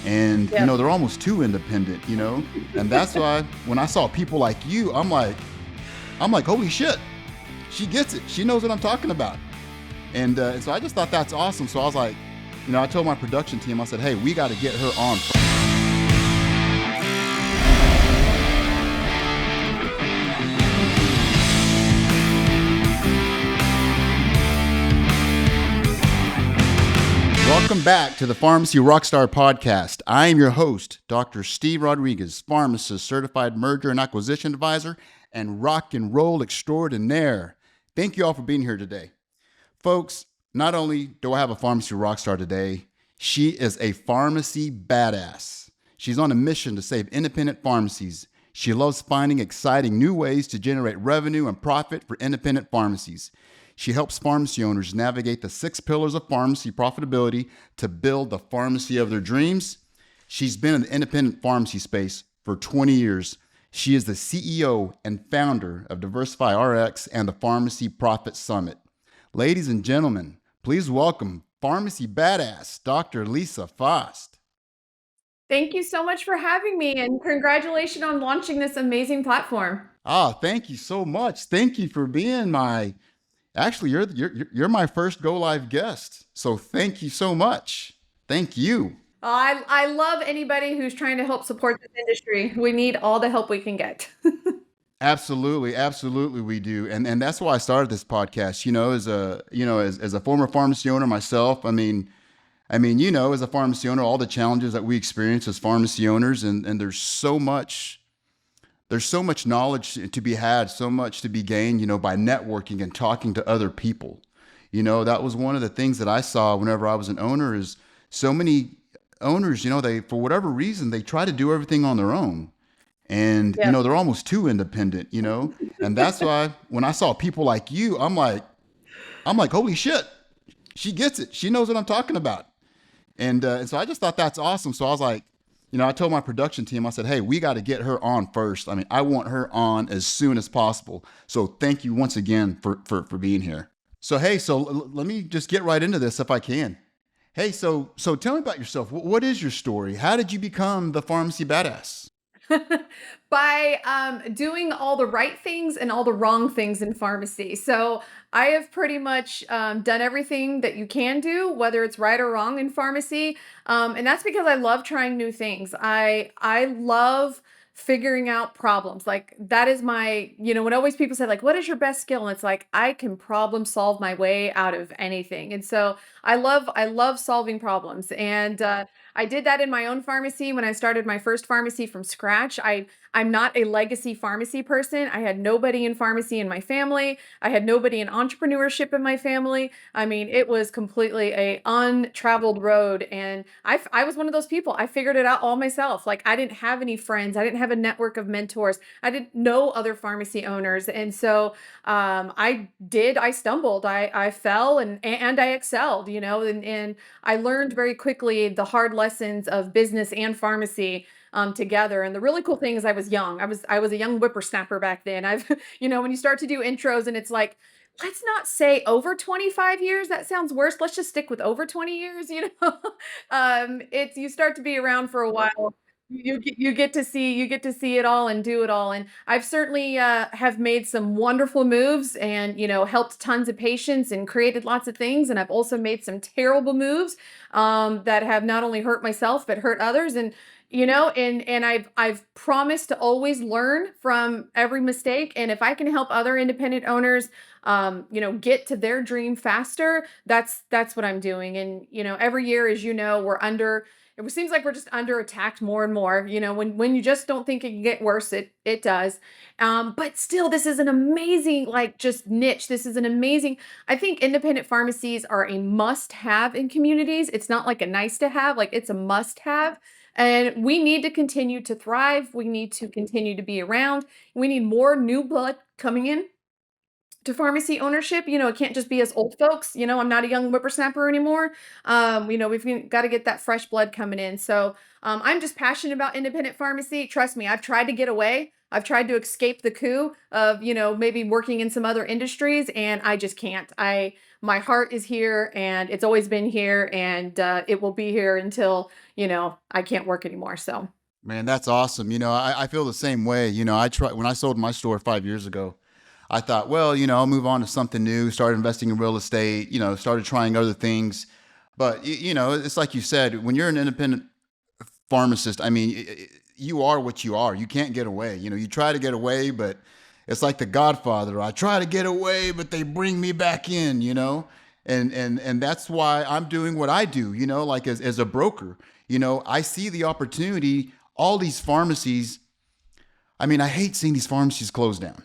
And, Yep. they're almost too independent, and that's why when I saw people like you, I'm like, holy shit, she gets it. She knows what I'm talking about. And so I just thought that's awesome. So I was like, I told my production team, I said, hey, we got to get her on. Welcome back to the Pharmacy Rockstar Podcast. I am your host, Dr. Steve Rodriguez, pharmacist, certified merger and acquisition advisor, and rock and roll extraordinaire. Thank you all for being here today. Folks, not only do I have a Pharmacy Rockstar today, she is a pharmacy badass. She's on a mission to save independent pharmacies. She loves finding exciting new ways to generate revenue and profit for independent pharmacies. She helps pharmacy owners navigate the 6 pillars of pharmacy profitability to build the pharmacy of their dreams. She's been in the independent pharmacy space for 20 years. She is the CEO and founder of Diversify RX and the Pharmacy Profit Summit. Ladies and gentlemen, please welcome pharmacy badass, Dr. Lisa Faast. Thank you so much for having me, and congratulations on launching this amazing platform. Thank you so much. Thank you for being Actually, you're my first go live guest. So thank you so much. Thank you. I love anybody who's trying to help support this industry. We need all the help we can get. Absolutely we do. And that's why I started this podcast, as a former pharmacy owner myself. I mean, as a pharmacy owner, all the challenges that we experience as pharmacy owners, and there's so much knowledge to be had, so much to be gained, by networking and talking to other people. That was one of the things that I saw whenever I was an owner is so many owners, they, for whatever reason, they try to do everything on their own. And, they're almost too independent, and that's why when I saw people like you, I'm like, holy shit, she gets it. She knows what I'm talking about. And so I just thought that's awesome. So I was like, I told my production team, I said, hey, we got to get her on first. I mean, I want her on as soon as possible. So thank you once again for being here. So, hey, let me just get right into this if I can. Hey, so tell me about yourself. What is your story? How did you become the pharmacy badass? By doing all the right things and all the wrong things in pharmacy. So I have pretty much done everything that you can do, whether it's right or wrong in pharmacy. And that's because I love trying new things. I love figuring out problems. Like that is my, when always people say like, what is your best skill? And it's like, I can problem solve my way out of anything. And so I love solving problems. And I did that in my own pharmacy when I started my first pharmacy from scratch. I'm not a legacy pharmacy person. I had nobody in pharmacy in my family. I had nobody in entrepreneurship in my family. I mean, it was completely a untraveled road. And I was one of those people. I figured it out all myself. Like I didn't have any friends. I didn't have a network of mentors. I didn't know other pharmacy owners. And so I stumbled, I fell and I excelled, and I learned very quickly the hard lessons of business and pharmacy together. And the really cool thing is I was young. I was a young whippersnapper back then. I've, when you start to do intros and it's like, let's not say over 25 years. That sounds worse. Let's just stick with over 20 years, you start to be around for a while. You get to see it all and do it all. And I've certainly have made some wonderful moves and, helped tons of patients and created lots of things. And I've also made some terrible moves that have not only hurt myself, but hurt others. And, and I've promised to always learn from every mistake. And if I can help other independent owners, get to their dream faster, that's what I'm doing. And, every year, as it seems like we're just under attacked more and more, when you just don't think it can get worse, it does. But still, this is an amazing, just niche. This is an amazing, I think independent pharmacies are a must have in communities. It's not like a nice to have, it's a must have. And we need to continue to thrive. We need to continue to be around. We need more new blood coming in to pharmacy ownership. It can't just be us old folks. I'm not a young whippersnapper anymore. We've got to get that fresh blood coming in. So I'm just passionate about independent pharmacy. Trust me, I've tried to get away. I've tried to escape the coup of, maybe working in some other industries, and I just can't. my heart is here, and it's always been here, and it will be here until I can't work anymore. So Man, that's awesome. I feel the same way. I try when I sold my store 5 years ago. I thought, well, I'll move on to something new. Started investing in real estate. Started trying other things. But it's like you said, when you're an independent pharmacist, I mean, you are what you are. You can't get away. You try to get away, but it's like the Godfather. I try to get away, but they bring me back in. And that's why I'm doing what I do. Like as a broker. I see the opportunity. All these pharmacies. I mean, I hate seeing these pharmacies close down.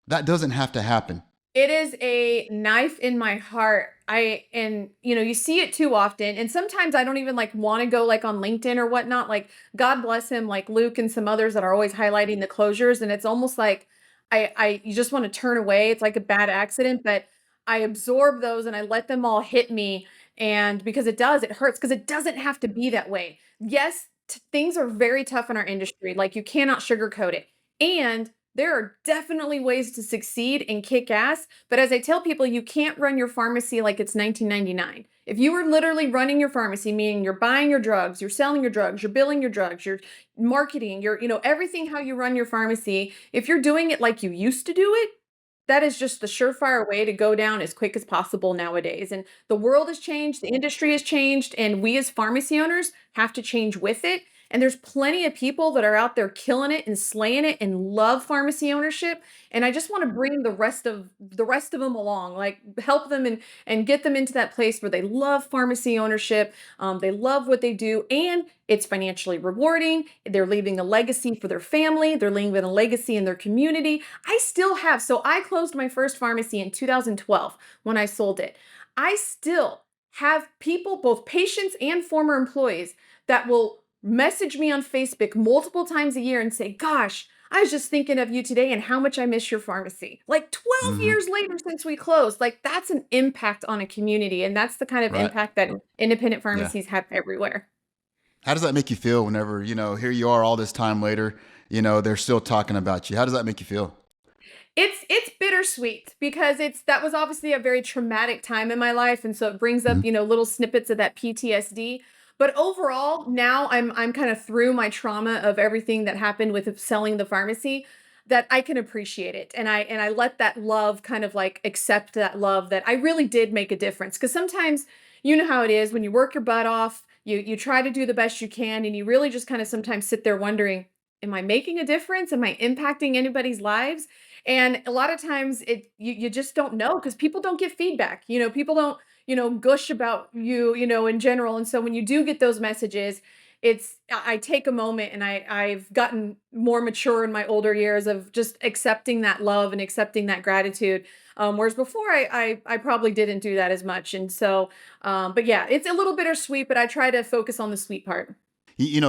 That doesn't have to happen. it is a knife in my heart. And you see it too often. And sometimes I don't even like want to go like on LinkedIn or whatnot. Like, God bless him, like Luke and some others that are always highlighting the closures. And it's almost like you just want to turn away. It's like a bad accident, but I absorb those and I let them all hit me. And because it hurts because it doesn't have to be that way. Yes, things are very tough in our industry. Like, you cannot sugarcoat it. And there are definitely ways to succeed and kick ass, but as I tell people, you can't run your pharmacy like it's 1999. If you were literally running your pharmacy, meaning you're buying your drugs, you're selling your drugs, you're billing your drugs, you're marketing, everything how you run your pharmacy, if you're doing it like you used to do it, that is just the surefire way to go down as quick as possible nowadays. And the world has changed, the industry has changed, and we as pharmacy owners have to change with it. And there's plenty of people that are out there killing it and slaying it and love pharmacy ownership. And I just want to bring the rest of them along, like help them and get them into that place where they love pharmacy ownership. They love what they do, and it's financially rewarding. They're leaving a legacy for their family. They're leaving a legacy in their community. So I closed my first pharmacy in 2012 when I sold it. I still have people, both patients and former employees, that will message me on Facebook multiple times a year and say, "Gosh, I was just thinking of you today and how much I miss your pharmacy." Like 12 Hmm. years later since we closed, like that's an impact on a community. And that's the kind of Right. impact that independent Yeah. pharmacies have everywhere. How does that make you feel whenever, here you are all this time later, they're still talking about you? How does that make you feel? It's bittersweet because that was obviously a very traumatic time in my life, and so it brings up, Hmm. little snippets of that PTSD. But overall, now I'm kind of through my trauma of everything that happened with selling the pharmacy, that I can appreciate it. And I let that love kind of like accept that love that I really did make a difference. Because sometimes you know how it is when you work your butt off, you try to do the best you can, and you really just kind of sometimes sit there wondering, am I making a difference? Am I impacting anybody's lives? And a lot of times you just don't know because people don't get feedback. People don't, gush about you, in general. And so when you do get those messages, I take a moment, and I've gotten more mature in my older years of just accepting that love and accepting that gratitude. Whereas before I probably didn't do that as much. And so but yeah, it's a little bittersweet, but I try to focus on the sweet part.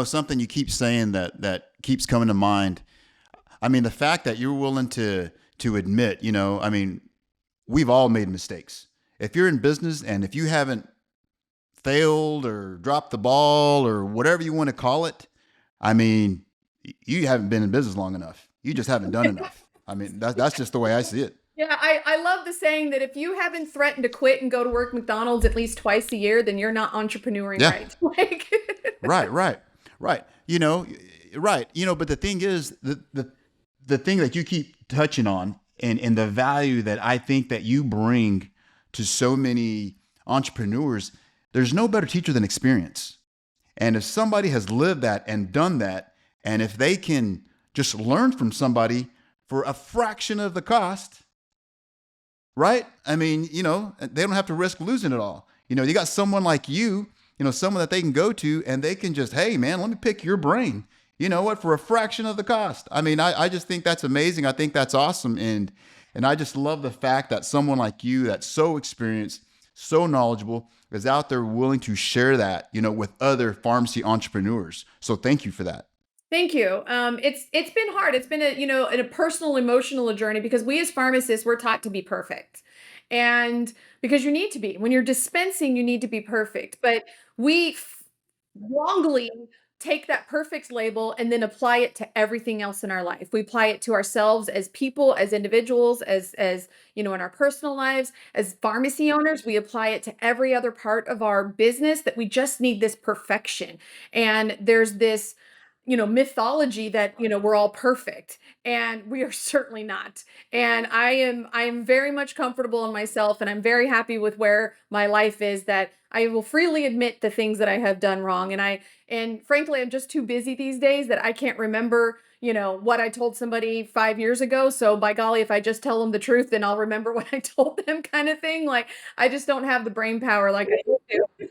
Something you keep saying that keeps coming to mind. I mean, the fact that you're willing to admit, I mean, we've all made mistakes. If you're in business and if you haven't failed or dropped the ball or whatever you want to call it, I mean, you haven't been in business long enough. You just haven't done enough. I mean, that's just the way I see it. Yeah, I love the saying that if you haven't threatened to quit and go to work McDonald's at least twice a year, then you're not entrepreneuring Yeah. right. Like, Right. Right. Right. Right. But the thing is, the thing that you keep touching on, and the value that I think that you bring to so many entrepreneurs, there's no better teacher than experience. And if somebody has lived that and done that, and if they can just learn from somebody for a fraction of the cost, right? I mean, they don't have to risk losing it all. You got someone like you, someone that they can go to and they can just, hey, man, let me pick your brain. You know what? For a fraction of the cost. I mean, I just think that's amazing. I think that's awesome. And I just love the fact that someone like you that's so experienced, so knowledgeable, is out there willing to share that, with other pharmacy entrepreneurs. So thank you for that. thank you. It's been hard. It's been a personal, emotional journey because we as pharmacists, we're taught to be perfect. And because you need to be. When you're dispensing, you need to be perfect. But we wrongly take that perfect label and then apply it to everything else in our life. We apply it to ourselves as people, as individuals, as in our personal lives, as pharmacy owners, we apply it to every other part of our business that we just need this perfection. And there's this mythology that we're all perfect, and we are certainly not. And I am very much comfortable in myself, and I'm very happy with where my life is, that I will freely admit the things that I have done wrong. And frankly, I'm just too busy these days that I can't remember what I told somebody 5 years ago. So by golly, if I just tell them the truth, then I'll remember what I told them, kind of thing. Like, I just don't have the brain power like I used to.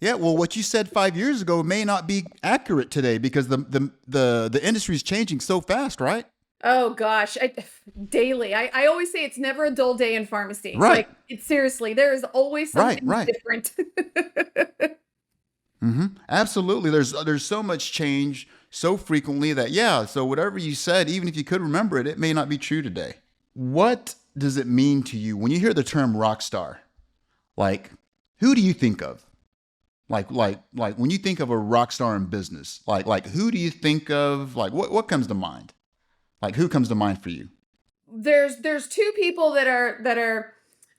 Yeah, well, what you said 5 years ago may not be accurate today because the industry is changing so fast, right? Oh gosh, daily. I always say it's never a dull day in pharmacy. Right, Like, it's seriously, there is always right, something right. different. Absolutely. There's so much change so frequently that yeah. So whatever you said, even if you could remember it, it may not be true today. What does it mean to you when you hear the term rock star? Like, who do you think of? Like when you think of a rock star in business, like who do you think of? Like what comes to mind? Like who comes to mind for you? There's two people that are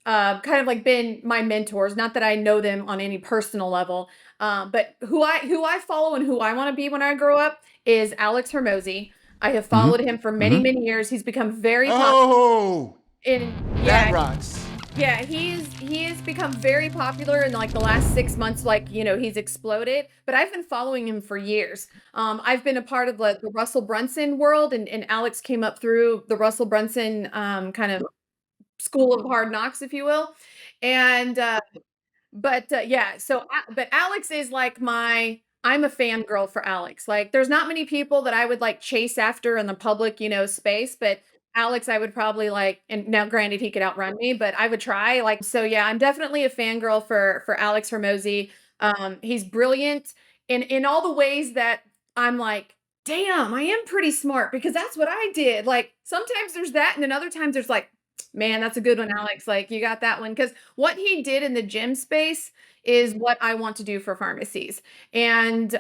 kind of like been my mentors. Not that I know them on any personal level, but who I follow and who I want to be when I grow up is Alex Hermosi. I have Mm-hmm. followed him for many, Mm-hmm. many years. He's become very popular Oh, in, that yeah. rocks. Yeah, he has become very popular in like the last 6 months. Like, he's exploded. But I've been following him for years. I've been a part of the Russell Brunson world, and Alex came up through the Russell Brunson kind of school of hard knocks, if you will. And but yeah, but Alex is like I'm a fangirl for Alex. Like, there's not many people that I would like chase after in the public, space, but Alex I would probably like, and now granted he could outrun me, but I would try. Like, so yeah, I'm definitely a fangirl for Alex Hermosi. He's brilliant in all the ways that I'm like, damn, I am pretty smart because that's what I did. Like, sometimes there's that, and then other times there's like, man, that's a good one, Alex. Like, you got that one. Because what he did in the gym space is what I want to do for pharmacies. And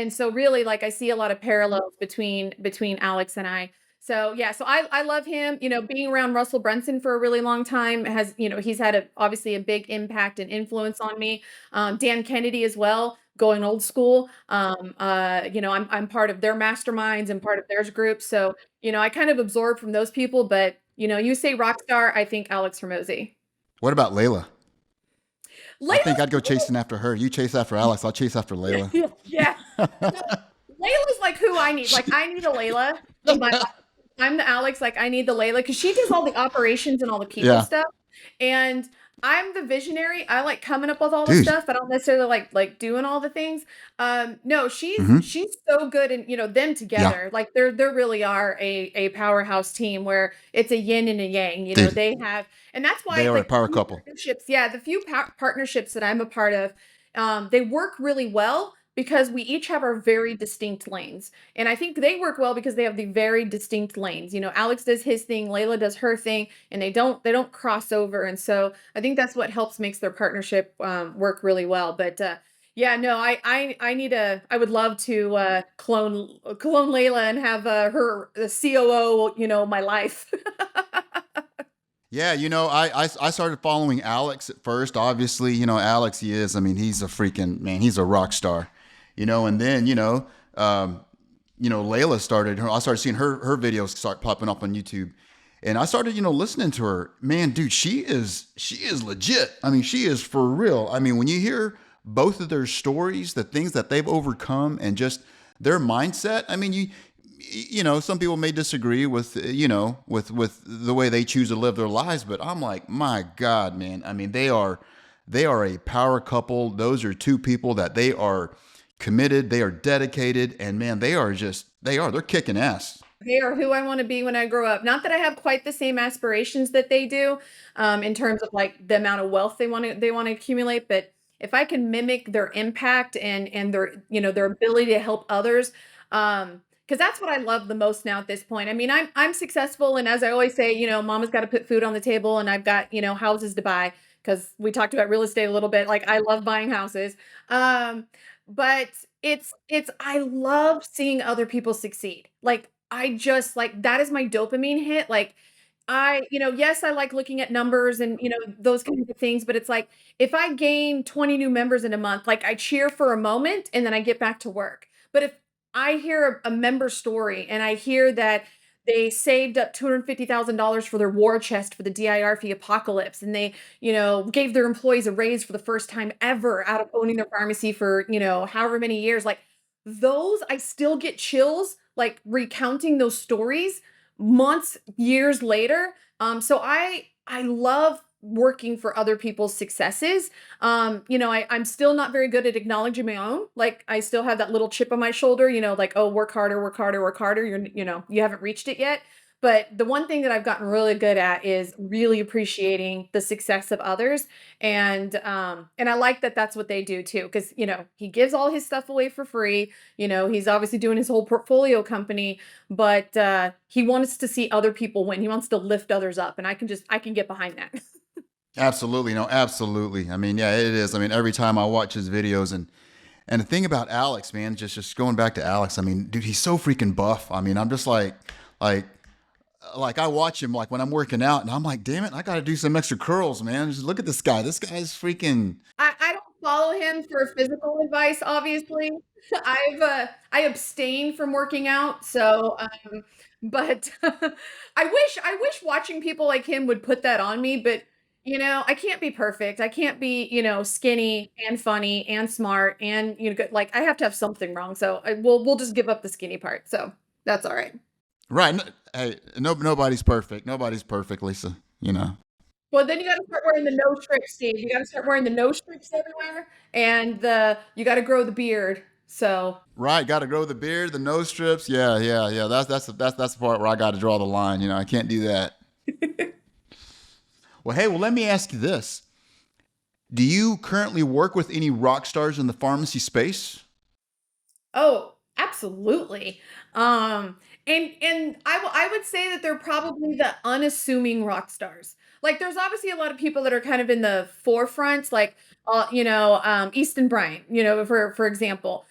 so really, like, I see a lot of parallels between Alex and I. So yeah, so I love him. Being around Russell Brunson for a really long time has, he's had obviously a big impact and influence on me. Dan Kennedy as well, going old school. I'm part of their masterminds and part of their group. So I kind of absorb from those people, but you say rock star, I think Alex Hormozy. What about Layla? I think Layla's I'd go chasing after her. You chase after Alex. I'll chase after Layla. yeah. So Layla's like who I need. Like, I need a Layla in my life. I'm the Alex, like, I need the Layla because she does all the operations and all the people Yeah, stuff. And I'm the visionary. I like coming up with all the dude. stuff. I don't necessarily like doing all the things. No, she's Hmm. she's so good, and them Yeah, together, like, they're really are a powerhouse team where it's a yin and a yang. dude. They have, and that's They why, are a like, power couple. the few partnerships that I'm a part of, they work really well because we each have our very distinct lanes. And I think they work well because they have the very distinct lanes. Alex does his thing, Layla does her thing, and they don't cross over. And so I think that's what helps makes their partnership work really well. But yeah, no, I would love to clone Layla and have her the COO, my life. Yeah, I started following Alex at first. Obviously, Alex, he is. I mean, he's a freaking man. He's a rock star. And then Layla started. I started seeing her videos start popping up on YouTube, and I started listening to her. Man, dude, she is legit. I mean, she is for real. I mean, when you hear both of their stories, the things that they've overcome, and just their mindset. I mean, some people may disagree with with the way they choose to live their lives, but I'm like, my God, man. I mean, they are a power couple. Those are two people that they are committed, they are dedicated, and man, they're kicking ass. They are who I want to be when I grow up. Not that I have quite the same aspirations that they do, in terms of like the amount of wealth they want to accumulate, but if I can mimic their impact and their ability to help others, because that's what I love the most now at this point. I mean, I'm successful, and as I always say, Mama's got to put food on the table, and I've got houses to buy because we talked about real estate a little bit. Like, I love buying houses, but I love seeing other people succeed. Like, I just like that is my dopamine hit. Like, yes, I like looking at numbers and, those kinds of things, but it's like if I gain 20 new members in a month, like I cheer for a moment and then I get back to work. But if I hear a member story and I hear that they saved up $250,000 for their war chest for the DIRF apocalypse, and they, gave their employees a raise for the first time ever out of owning their pharmacy for, however many years, like those, I still get chills, like recounting those stories months, years later. So I love working for other people's successes. I'm still not very good at acknowledging my own. Like I still have that little chip on my shoulder, like, oh, work harder, work harder, work harder. You haven't reached it yet. But the one thing that I've gotten really good at is really appreciating the success of others. And I like that that's what they do too. Cause he gives all his stuff away for free. He's obviously doing his whole portfolio company, but he wants to see other people win. He wants to lift others up. And I can get behind that. Absolutely. No, absolutely. I mean, yeah, it is. I mean, every time I watch his videos and the thing about Alex, man, just going back to Alex, I mean, dude, he's so freaking buff. I mean, I'm just like, like I watch him like when I'm working out and I'm like, damn it, I got to do some extra curls, man. Just look at this guy. This guy's freaking. I don't follow him for physical advice, obviously. I abstain from working out, so but I wish watching people like him would put that on me, but I can't be perfect. I can't be, skinny and funny and smart and good. Like I have to have something wrong. So we'll just give up the skinny part. So that's all right. Right. Hey, nobody's perfect. Nobody's perfect, Lisa. Well, then you got to start wearing the nose strips, Steve. You got to start wearing the nose strips everywhere, and you got to grow the beard. So Right. Got to grow the beard, the nose strips. Yeah, yeah, yeah. That's the part where I got to draw the line. I can't do that. Well, hey, well, let me ask you this. Do you currently work with any rock stars in the pharmacy space? Oh, absolutely. And I would say that they're probably the unassuming rock stars. Like, there's obviously a lot of people that are kind of in the forefront, like, Easton Bryant, for example.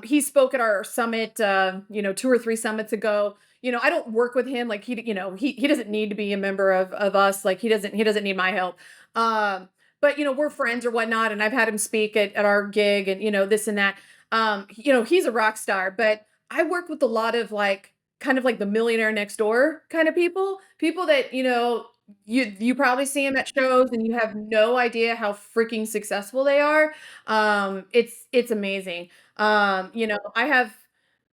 He spoke at our summit, 2 or 3 summits ago. I don't work with him. Like he doesn't need to be a member of us. Like he doesn't need my help. But we're friends or whatnot. And I've had him speak at our gig and, this and that. He's a rock star, but I work with a lot of like kind of like the millionaire next door kind of people that, you probably see them at shows and you have no idea how freaking successful they are. It's amazing. I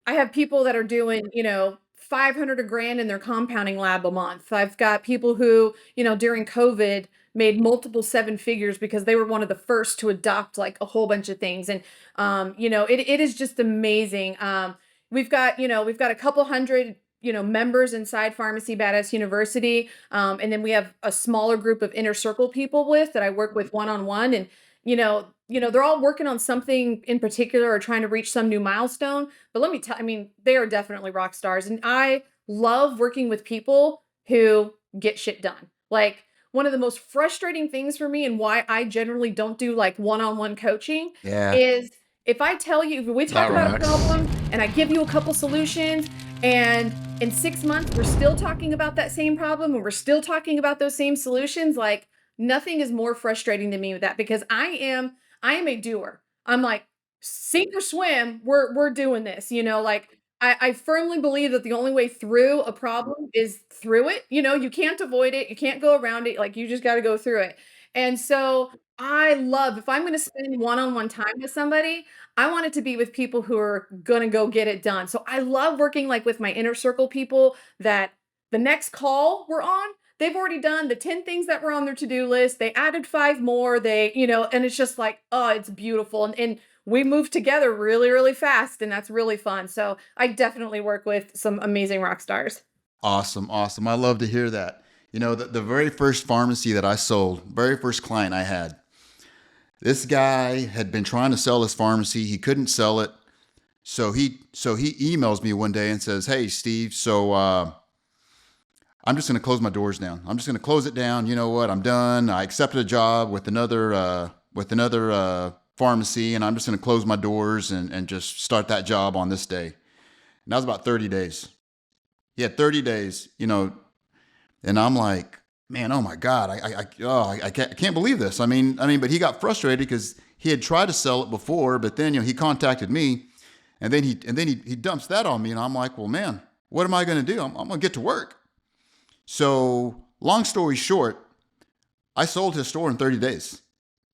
have people that are doing, 500 a grand in their compounding lab a month. I've got people who, during COVID made multiple 7 figures because they were one of the first to adopt like a whole bunch of things. And, it is just amazing. We've got a couple hundred, members inside Pharmacy Badass University. And then we have a smaller group of inner circle people that I work with one-on-one. And, they're all working on something in particular or trying to reach some new milestone. But let me tell, I mean, they are definitely rock stars. And I love working with people who get shit done. Like one of the most frustrating things for me and why I generally don't do like one-on-one coaching Yeah, is if I tell you, if we talk that about a rocks. problem and I give you a couple solutions and in 6 months we're still talking about that same problem and we're still talking about those same solutions, like nothing is more frustrating than me with that because I am a doer. I'm like, sink or swim, we're doing this, like I firmly believe that the only way through a problem is through it. You can't avoid it, you can't go around it, like you just got to go through it. And so I love if I'm going to spend one-on-one time with somebody, I want it to be with people who are going to go get it done. So I love working like with my inner circle people that the next call we're on, they've already done the 10 things that were on their to-do list. They added 5 more. And it's just like, oh, it's beautiful. And we move together really, really fast. And that's really fun. So I definitely work with some amazing rock stars. Awesome, awesome. I love to hear that. The very first pharmacy that I sold, very first client I had, this guy had been trying to sell his pharmacy. He couldn't sell it. So he emails me one day and says, "Hey, Steve, so I'm just going to close my doors down. I'm just going to close it down. You know what? I'm done. I accepted a job with another pharmacy and I'm just going to close my doors and just start that job on this day. And that was about 30 days. He had 30 days, and I'm like, man, oh my God, I can't believe this. But he got frustrated because he had tried to sell it before, but then, he contacted me and then he dumps that on me. And I'm like, well, man, what am I going to do? I'm going to get to work. So long story short, I sold his store in 30 days.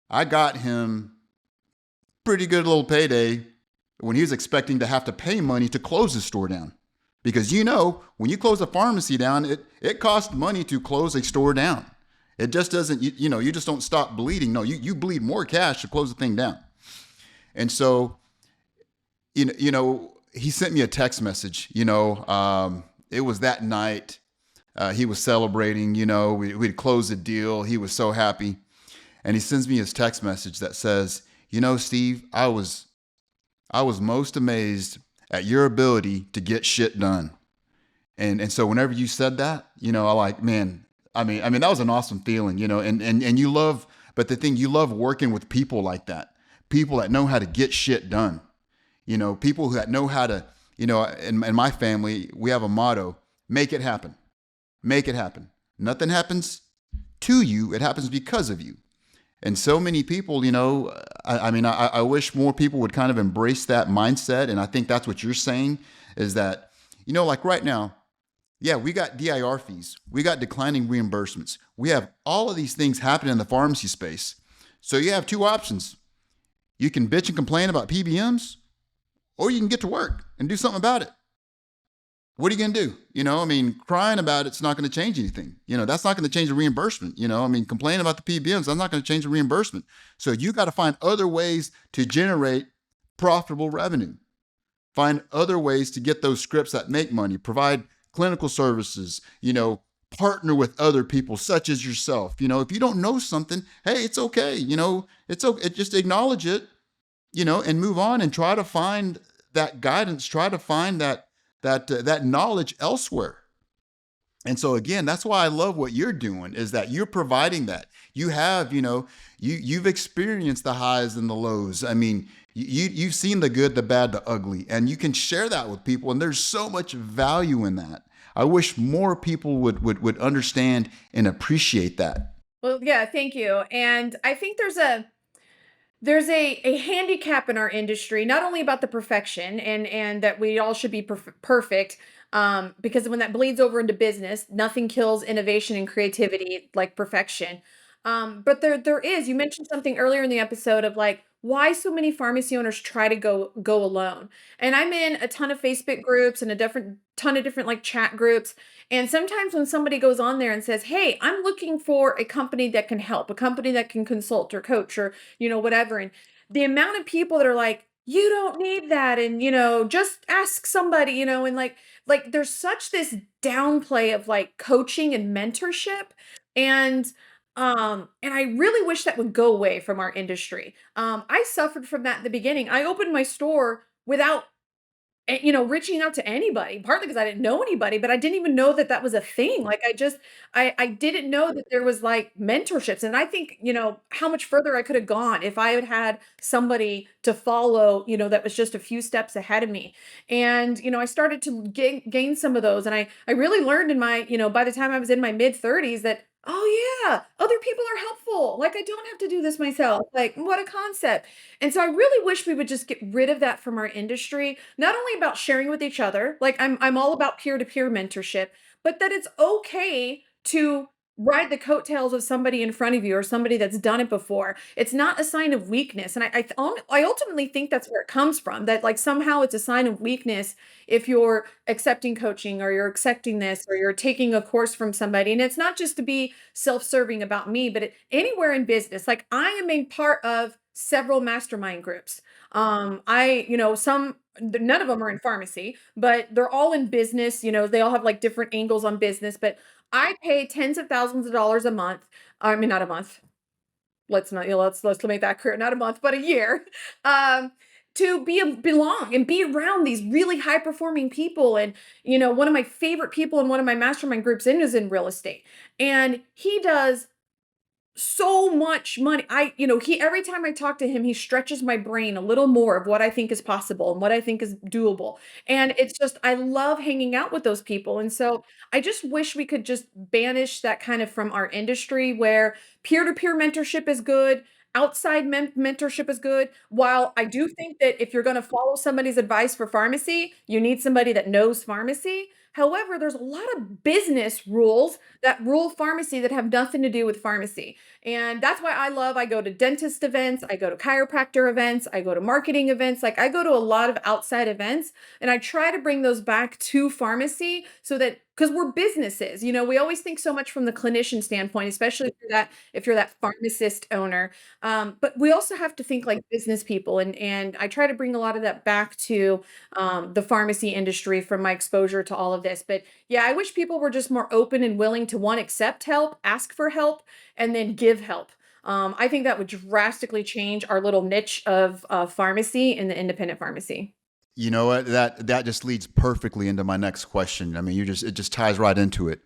I got him pretty good little payday when he was expecting to have to pay money to close his store down. Because when you close a pharmacy down, it costs money to close a store down. It just doesn't, you just don't stop bleeding. No, you bleed more cash to close the thing down. And so, he sent me a text message, it was that night. He was celebrating, we'd closed the deal. He was so happy. And he sends me his text message that says, Steve, I was most amazed at your ability to get shit done. And so whenever you said that, I like, man, that was an awesome feeling, and you love, but the thing, you love working with people like that, people that know how to get shit done, people that know how to, in my family, we have a motto, make it happen, make it happen. Nothing happens to you. It happens because of you. And so many people, I wish more people would kind of embrace that mindset. And I think that's what you're saying is that, like right now, yeah, we got DIR fees. We got declining reimbursements. We have all of these things happening in the pharmacy space. So you have two options. You can bitch and complain about PBMs, or you can get to work and do something about it. What are you going to do? Crying about it's not going to change anything. That's not going to change the reimbursement. Complaining about the PBMs, that's not going to change the reimbursement. So you got to find other ways to generate profitable revenue. Find other ways to get those scripts that make money. Provide clinical services, partner with other people such as yourself. If you don't know something, hey, it's okay. It's okay. Just acknowledge it, and move on and try to find that guidance, try to find that knowledge elsewhere. And so again, that's why I love what you're doing is that you're providing that. You have, you've experienced the highs and the lows. You've seen the good, the bad, the ugly, and you can share that with people. And there's so much value in that. I wish more people would understand and appreciate that. Well, yeah, thank you. And I think there's a handicap in our industry, not only about the perfection and that we all should be perfect, because when that bleeds over into business, nothing kills innovation and creativity like perfection. But there is, you mentioned something earlier in the episode of like why so many pharmacy owners try to go alone. And I'm in a ton of Facebook groups and a different ton of different like chat groups. And sometimes when somebody goes on there and says, "Hey, I'm looking for a company that can help, a company that can consult or coach or, whatever." And the amount of people that are like, "You don't need that." And, just ask somebody, and like there's such this downplay of like coaching and mentorship. And I really wish that would go away from our industry. I suffered from that in the beginning. I opened my store without reaching out to anybody, partly because I didn't know anybody, but I didn't even know that that was a thing. Like I didn't know that there was like mentorships. And I think, how much further I could have gone if I had had somebody to follow, that was just a few steps ahead of me. And, I started to gain some of those. And I really learned in my, by the time I was in my mid 30s that, oh yeah, other people are helpful. Like I don't have to do this myself. Like what a concept. And so I really wish we would just get rid of that from our industry, not only about sharing with each other, like I'm all about peer-to-peer mentorship, but that it's okay to ride the coattails of somebody in front of you or somebody that's done it before. It's not a sign of weakness. And I ultimately think that's where it comes from, that like somehow it's a sign of weakness if you're accepting coaching or you're accepting this or you're taking a course from somebody. And it's not just to be self-serving about me, but anywhere in business, like I am a part of several mastermind groups. None of them are in pharmacy, but they're all in business. They all have like different angles on business, but I pay tens of thousands of dollars a month. I mean, not a month. Let's not, let's make that clear. Not a month, but a year. To belong and be around these really high performing people. And, one of my favorite people in one of my mastermind groups is in real estate. And he does so much money. He every time I talk to him, he stretches my brain a little more of what I think is possible and what I think is doable. And it's just I love hanging out with those people. And so I just wish we could just banish that kind of from our industry where peer-to-peer mentorship is good, outside mentorship is good. While I do think that if you're going to follow somebody's advice for pharmacy, you need somebody that knows pharmacy. However, there's a lot of business rules that rule pharmacy that have nothing to do with pharmacy. And that's why I go to dentist events, I go to chiropractor events, I go to marketing events. Like I go to a lot of outside events and I try to bring those back to pharmacy so that because we're businesses, we always think so much from the clinician standpoint, especially if you're that pharmacist owner. But we also have to think like business people, and I try to bring a lot of that back to the pharmacy industry from my exposure to all of this. But yeah, I wish people were just more open and willing to one, accept help, ask for help, and then give help. I think that would drastically change our little niche of pharmacy in the independent pharmacy. You know what? That just leads perfectly into my next question. I mean, it just ties right into it.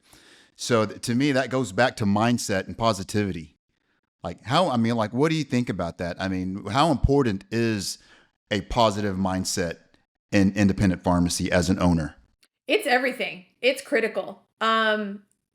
So to me, that goes back to mindset and positivity. Like what do you think about that? I mean, how important is a positive mindset in independent pharmacy as an owner? It's everything. It's critical.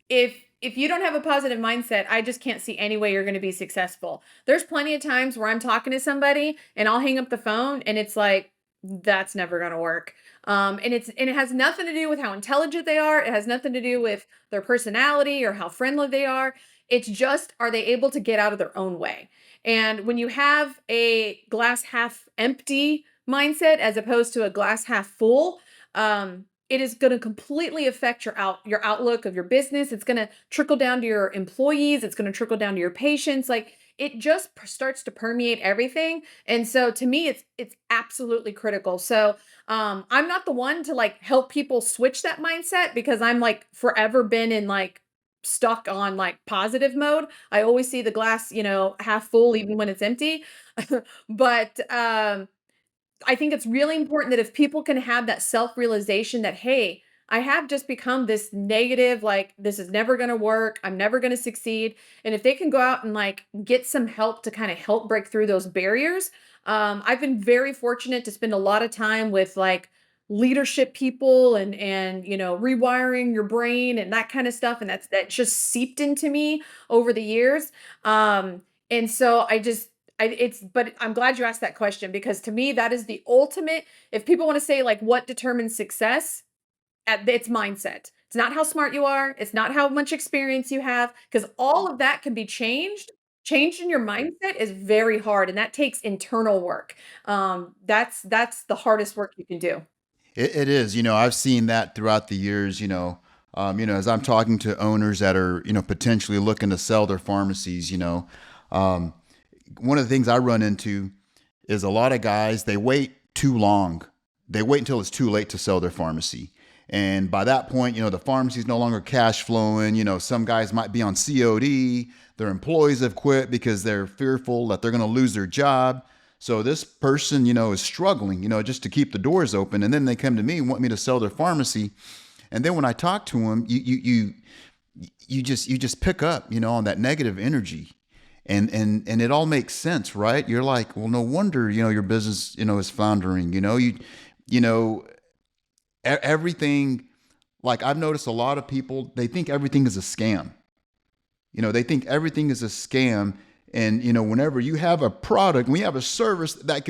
If you don't have a positive mindset, I just can't see any way you're going to be successful. There's plenty of times where I'm talking to somebody and I'll hang up the phone and it's like that's never going to work. And it has nothing to do with how intelligent they are. It has nothing to do with their personality or how friendly they are. It's just are they able to get out of their own way? And when you have a glass half empty mindset as opposed to a glass half full, it is going to completely affect your outlook of your business. It's going to trickle down to your employees. It's going to trickle down to your patients. Like it just starts to permeate everything. And so to me, it's absolutely critical. So I'm not the one to like help people switch that mindset because I'm like forever been in like stuck on like positive mode. I always see the glass, half full even when it's empty. But I think it's really important that if people can have that self-realization that, hey, I have just become this negative, like, this is never going to work. I'm never going to succeed. And if they can go out and like get some help to kind of help break through those barriers, I've been very fortunate to spend a lot of time with like leadership people and rewiring your brain and that kind of stuff. And that just seeped into me over the years. And so but I'm glad you asked that question because to me, that is the ultimate. If people want to say like what determines success, it's mindset. It's not how smart you are. It's not how much experience you have, because all of that can be changed. Changed in your mindset is very hard, and that takes internal work. That's the hardest work you can do. It is. I've seen that throughout the years. As I'm talking to owners that are potentially looking to sell their pharmacies. Um, One of the things I run into is a lot of guys, they wait too long. They wait until it's too late to sell their pharmacy. And by that point, the pharmacy is no longer cash flowing. Some guys might be on COD. Their employees have quit because they're fearful that they're going to lose their job. So this person, is struggling, just to keep the doors open. And then they come to me and want me to sell their pharmacy. And then when I talk to them, you just pick up, on that negative energy. And it all makes sense, right? You're like, well, no wonder, your business, is floundering. You know, everything. Like I've noticed a lot of people, they think everything is a scam. They think everything is a scam. And, whenever you have a product, when you have a service that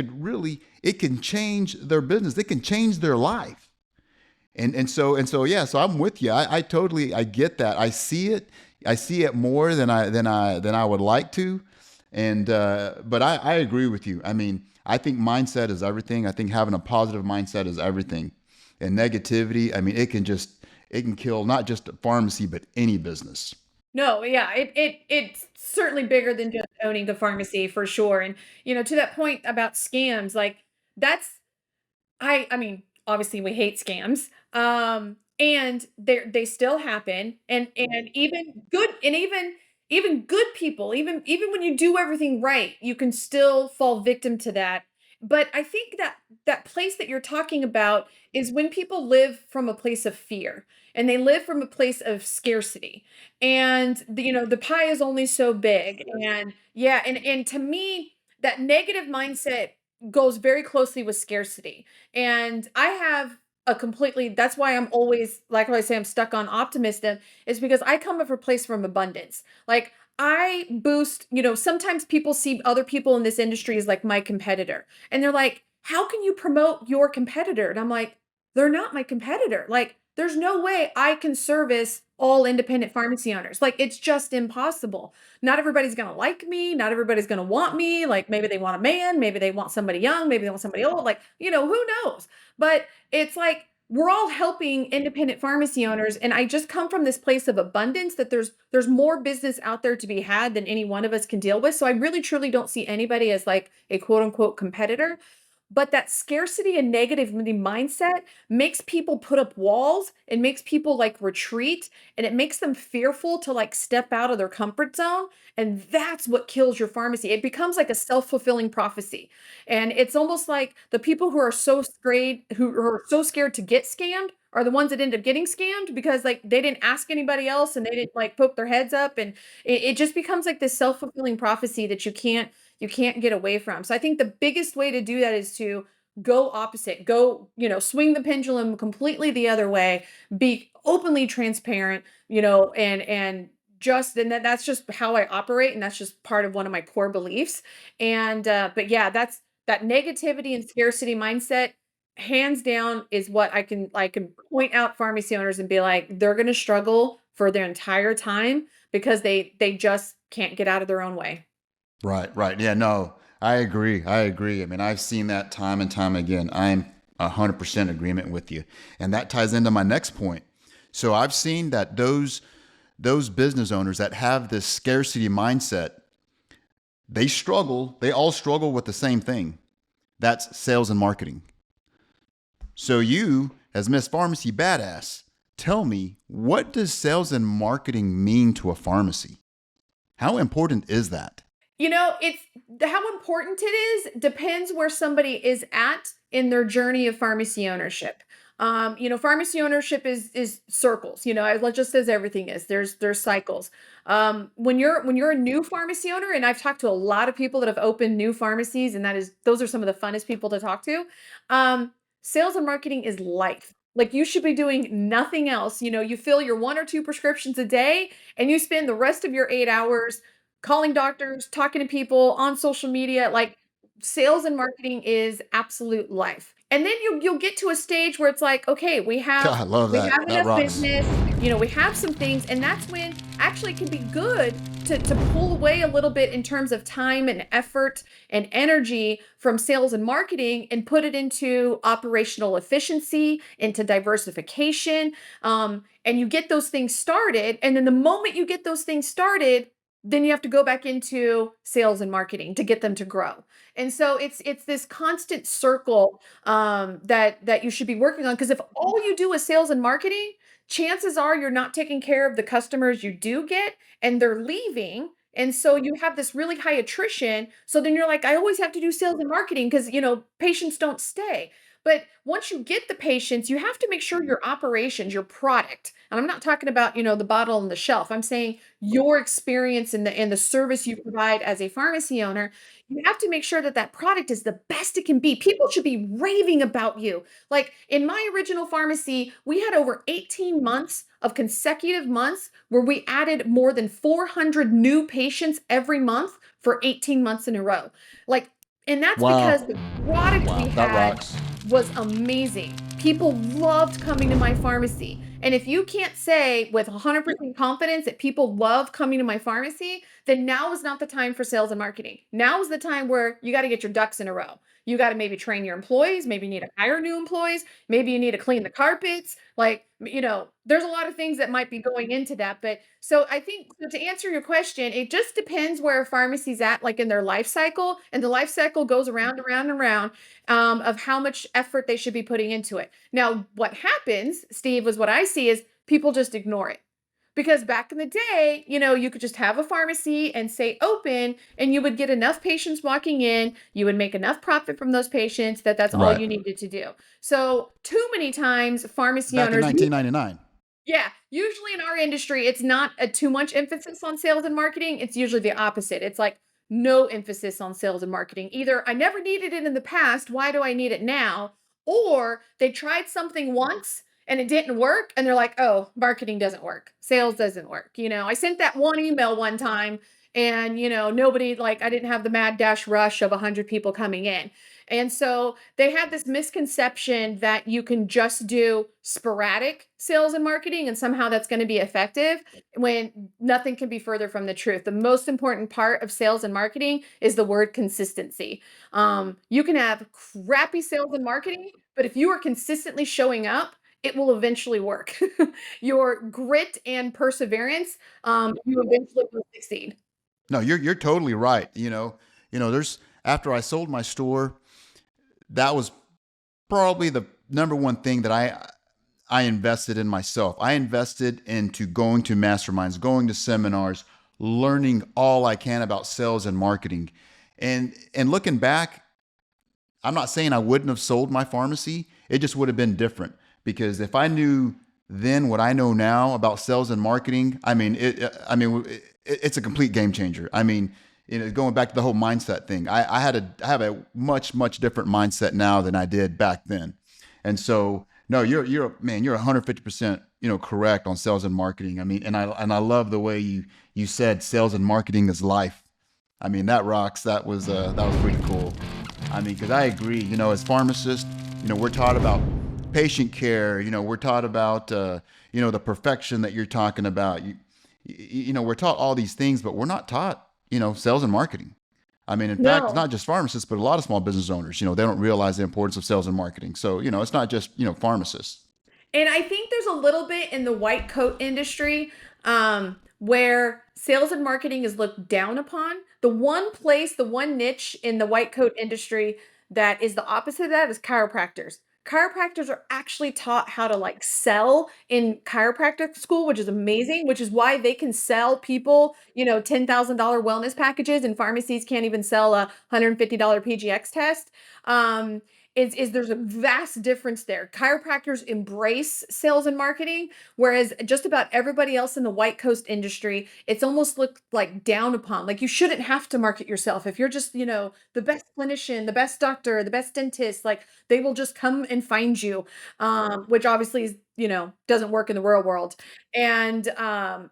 it can change their business. It can change their life. And so yeah, so I'm with you. I totally I get that. I see it. I see it more than I would like to. And but I agree with you. I mean, I think mindset is everything. I think having a positive mindset is everything. And negativity, I mean, it can kill not just a pharmacy but any business. No, yeah, it's certainly bigger than just owning a pharmacy for sure. And to that point about scams, like that's I mean, obviously we hate scams. And they still happen and even good people, even when you do everything right, you can still fall victim to that. But I think that that place that you're talking about is when people live from a place of fear and they live from a place of scarcity. And the pie is only so big. And yeah, and to me, that negative mindset goes very closely with scarcity. And I have a completely that's why I'm always like I say I'm stuck on optimism is because I come from a place from abundance. Like I boost, sometimes people see other people in this industry as like my competitor. And they're like, "How can you promote your competitor?" And I'm like, "They're not my competitor. Like, there's no way I can service all independent pharmacy owners. Like, it's just impossible. Not everybody's going to like me. Not everybody's going to want me. Like, maybe they want a man. Maybe they want somebody young. Maybe they want somebody old. Like, who knows? But it's like, we're all helping independent pharmacy owners, and I just come from this place of abundance that there's more business out there to be had than any one of us can deal with. So I really truly don't see anybody as like a quote unquote competitor. But that scarcity and negativity mindset makes people put up walls. It makes people like retreat, and it makes them fearful to like step out of their comfort zone. And that's what kills your pharmacy. It becomes like a self-fulfilling prophecy. And it's almost like the people who are so scared to get scammed are the ones that end up getting scammed because like they didn't ask anybody else and they didn't like poke their heads up. And it just becomes like this self-fulfilling prophecy that you can't get away from. So I think the biggest way to do that is to go opposite, go, swing the pendulum completely the other way, be openly transparent, and that's just how I operate. And that's just part of one of my core beliefs. But yeah, that's that negativity and scarcity mindset, hands down, is what I can point out pharmacy owners and be like, they're going to struggle for their entire time because they just can't get out of their own way. Right, right. Yeah, no, I agree. I agree. I mean, I've seen that time and time again. I'm 100% agreement with you. And that ties into my next point. So I've seen that those business owners that have this scarcity mindset, they all struggle with the same thing. That's sales and marketing. So you, as Miss Pharmacy Badass, tell me, what does sales and marketing mean to a pharmacy? How important is that? It's how important it is depends where somebody is at in their journey of pharmacy ownership. Pharmacy ownership is circles. Just as everything is. There's cycles. When you're a new pharmacy owner, and I've talked to a lot of people that have opened new pharmacies, and those are some of the funnest people to talk to. Sales and marketing is life. Like you should be doing nothing else. You fill your one or two prescriptions a day, and you spend the rest of your 8 hours calling doctors, talking to people on social media. Like sales and marketing is absolute life. And then you'll get to a stage where it's like, okay, we God, have I love we that. have That enough rocks. business, we have some things, and that's when actually it can be good to pull away a little bit in terms of time and effort and energy from sales and marketing and put it into operational efficiency, into diversification. And you get those things started. And then the moment you get those things started, then you have to go back into sales and marketing to get them to grow. And so it's this constant circle that you should be working on, because if all you do is sales and marketing, chances are you're not taking care of the customers you do get, and they're leaving. And so you have this really high attrition. So then you're like, I always have to do sales and marketing because patients don't stay. But once you get the patients, you have to make sure your operations, your product, and I'm not talking about, the bottle on the shelf. I'm saying your experience and the service you provide as a pharmacy owner, you have to make sure that that product is the best it can be. People should be raving about you. Like in my original pharmacy, we had over 18 months of consecutive months where we added more than 400 new patients every month for 18 months in a row. Like, and that's Wow. because the product we Wow. That had rocks. was amazing. People loved coming to my pharmacy. And if you can't say with 100% confidence that people love coming to my pharmacy, then now is not the time for sales and marketing. Now is the time where you got to get your ducks in a row. You got to maybe train your employees. Maybe you need to hire new employees. Maybe you need to clean the carpets. Like, there's a lot of things that might be going into that. But so I think, so to answer your question, it just depends where a pharmacy's at, like in their life cycle. And the life cycle goes around, around, and around, of how much effort they should be putting into it. Now, what happens, Steve, was what I see is people just ignore it. Because back in the day, you could just have a pharmacy and say open, and you would get enough patients walking in, you would make enough profit from those patients that that's all Right. you needed to do. So, too many times pharmacy Back in owners, 1999. yeah, usually in our industry, it's not a too much emphasis on sales and marketing. It's usually the opposite. It's like no emphasis on sales and marketing. Either I never needed it in the past, why do I need it now? Or they tried something once and it didn't work, and they're like, oh, marketing doesn't work. Sales doesn't work. I sent that one email one time, and nobody, like, I didn't have the mad dash rush of 100 people coming in. And so they had this misconception that you can just do sporadic sales and marketing and somehow that's going to be effective, when nothing can be further from the truth. The most important part of sales and marketing is the word consistency. You can have crappy sales and marketing, but if you are consistently showing up, it will eventually work. Your grit and perseverance, you eventually will succeed. No, you're totally right. There's after I sold my store, that was probably the number one thing that I invested in myself. I invested into going to masterminds, going to seminars, learning all I can about sales and marketing. And looking back, I'm not saying I wouldn't have sold my pharmacy. It just would have been different, because if I knew then what I know now about sales and marketing, it's a complete game changer. Going back to the whole mindset thing, I have a much different mindset now than I did back then. And so, no, you're 150%, correct on sales and marketing. And I love the way you said sales and marketing is life. That rocks. That was pretty cool. Because I agree. As pharmacists, we're taught about patient care. We're taught about the perfection that you're talking about. We're taught all these things, but we're not taught sales and marketing. In fact, it's No. not just pharmacists, but a lot of small business owners. They don't realize the importance of sales and marketing. So it's not just pharmacists. And I think there's a little bit in the white coat industry, where sales and marketing is looked down upon. The one place, the one niche in the white coat industry that is the opposite of that is chiropractors. Chiropractors are actually taught how to like sell in chiropractic school, which is amazing, which is why they can sell people, $10,000 wellness packages, and pharmacies can't even sell a $150 PGX test. Is there's a vast difference there. Chiropractors embrace sales and marketing, whereas just about everybody else in the white coast industry, it's almost looked like down upon. Like you shouldn't have to market yourself. If you're just, the best clinician, the best doctor, the best dentist, like they will just come and find you, which obviously is, doesn't work in the real world. And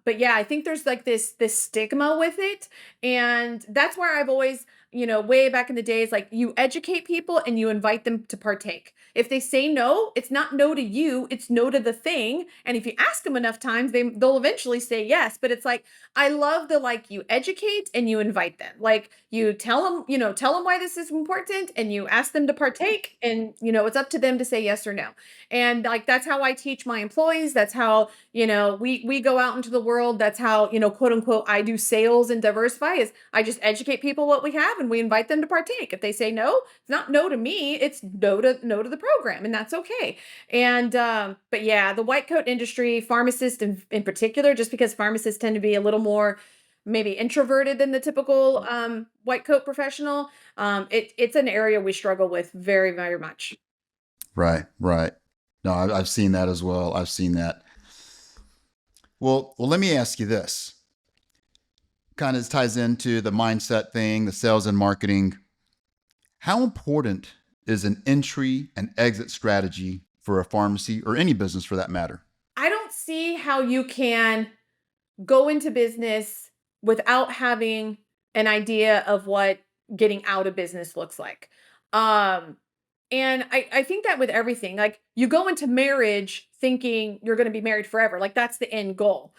but yeah, I think there's like this stigma with it. And that's where I've always, way back in the days, like you educate people and you invite them to partake. If they say no, it's not no to you, it's no to the thing. And if you ask them enough times, they'll eventually say yes. But it's like, I love the, like, you educate and you invite them. Like you tell them, tell them why this is important, and you ask them to partake, and it's up to them to say yes or no. And like that's how I teach my employees. That's how, we go out into the world. That's how, quote unquote, I do sales and diversify, is I just educate people what we have and we invite them to partake. If they say no, it's not no to me, it's no to the program, and that's okay. And but yeah, the white coat industry, pharmacists in particular, just because pharmacists tend to be a little more maybe introverted than the typical white coat professional, it's an area we struggle with very, very much. Right, right. No, I've seen that as well. I've seen that. Well, let me ask you this. Kind of ties into the mindset thing, the sales and marketing. How important is an entry and exit strategy for a pharmacy, or any business for that matter? I don't see how you can go into business without having an idea of what getting out of business looks like. Um, and I think that with everything, like you go into marriage thinking you're going to be married forever, like that's the end goal.